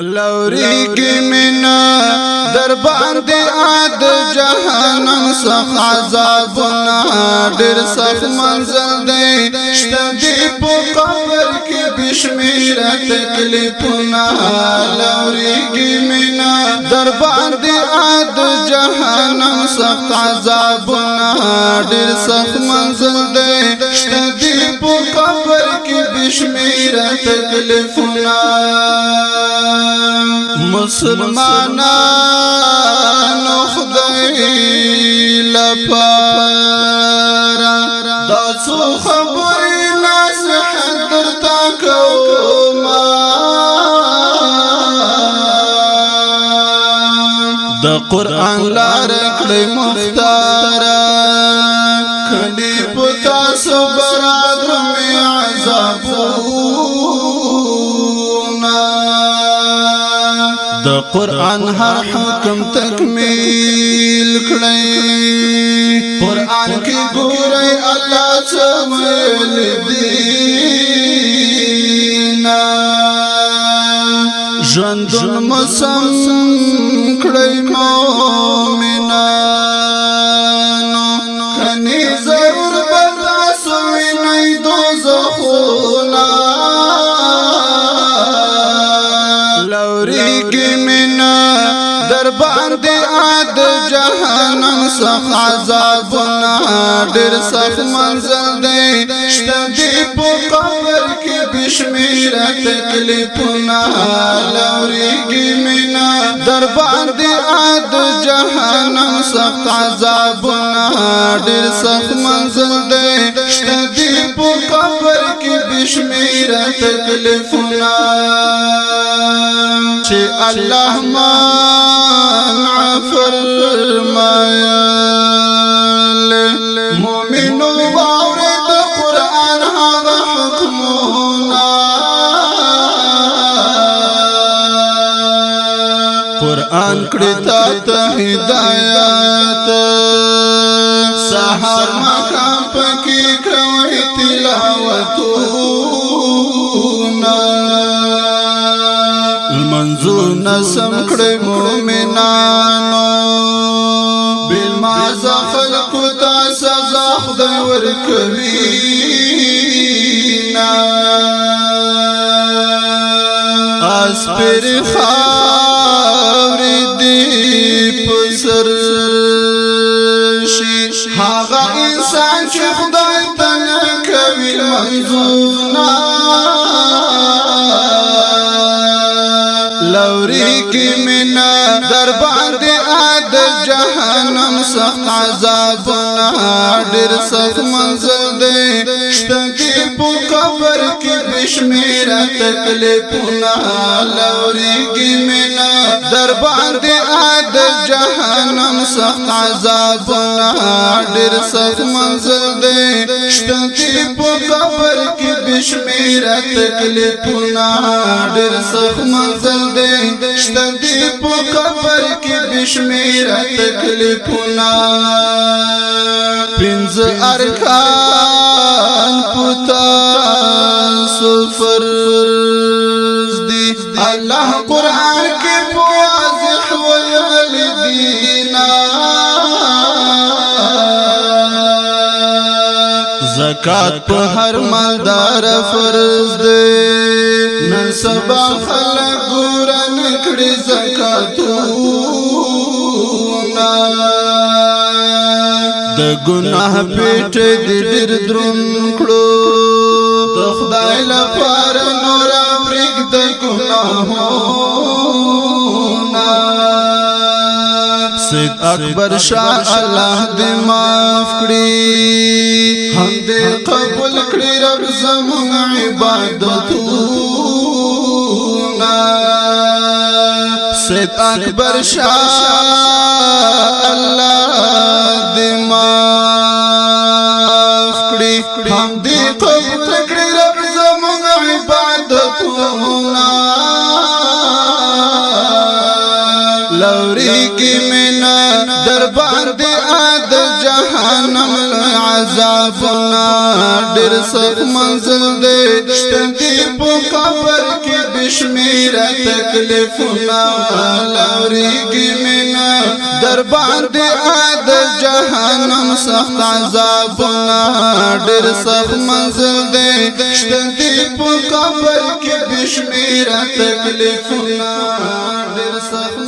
لوري کی منا در باندې عاد جهنم سخت عذابنا ډېر سخت منزل دی شته دی په قبر کې بشمیره تکلیفنا لوري کی منا در باندې عاد جهنم سخت عذابنا ډېر سخت منزل دی شته دی په قبر کې بشمیره تکلیفنا مسلمانانو خدای لپاره دا څو خبرې نصیحت درته کومه د قرآن لار کړئ مختاره کړي په تاسو برادر مې عذابونه د قرآن هر حکم تکمیل کړئ قرآن کې ګورئ الله څه ویل دینا ژوندون مسم کړئ مؤمنانو کني ضرور به تاسو وینئ دوزخونه لوري کی منا در باندې عاد جهنم سخت عذابنا ډېر سخت منزل دی شته دی په قبر کې بشمیره تکلیفنا لوري کی منا در باندې عاد جهنم سخت عذابنا ډېر سخت منزل دی شته دی په قبر کې بشمیره تکلیفنا چې الله منع فرمایل مومنو واورد قرآن هغه حکمونه قرآن کړی تا هدایت سحر مقام پکې کوي تلاوتونه منظور نسم کړی مومنانو بالمازه خلقو تا سزا خدای ورکوي اسپر خاورې دی په سر شي هغه انسان چې خدای ته نه کوي منظورونه لوري کی منا در باندې عاد جهنم سخت عذابنا ډېر سخت منزل دی شته دی په قبر کې بشمیره تکلیفنا لوري کی منا در باندې عاد جهنم سخت عذابنا ډېر سخت منزل دی شته دی په قبر کې بشمیره تکلیفنا ډېر سخت منزل دی شته دی په قبر کې بشمیره تکلیفونه پنځه ارکان پتا سو فرض دی الله قرآن کې واضح ویل دینا زکات په هر مالدار فرض دی نن سبا خلک ګورن کړي زکاتونه د ګناه پیټ دې ډېر دروند کړو د خدای لپاره نور پرېږ د ګناهونه سید اکبر شاه الله دې معاف کړي هم دې قبول کړي رب زموږ عبادتونه سید اکبر شاه الله دې معاف کړي هم دې قبول کړي رب زموږ عبادتونه لوري کی منا در باندې عاد جهنم عذابنا ډېر سخت منزل دی شته دی په قبر کې بشمیر تکلیفنا لوریگی منا در باندې آد جهنم سخت عذابنا ډېر سخت منزل دی شته دی په قبر کې بشمیر تکلیفنا ډېر سخت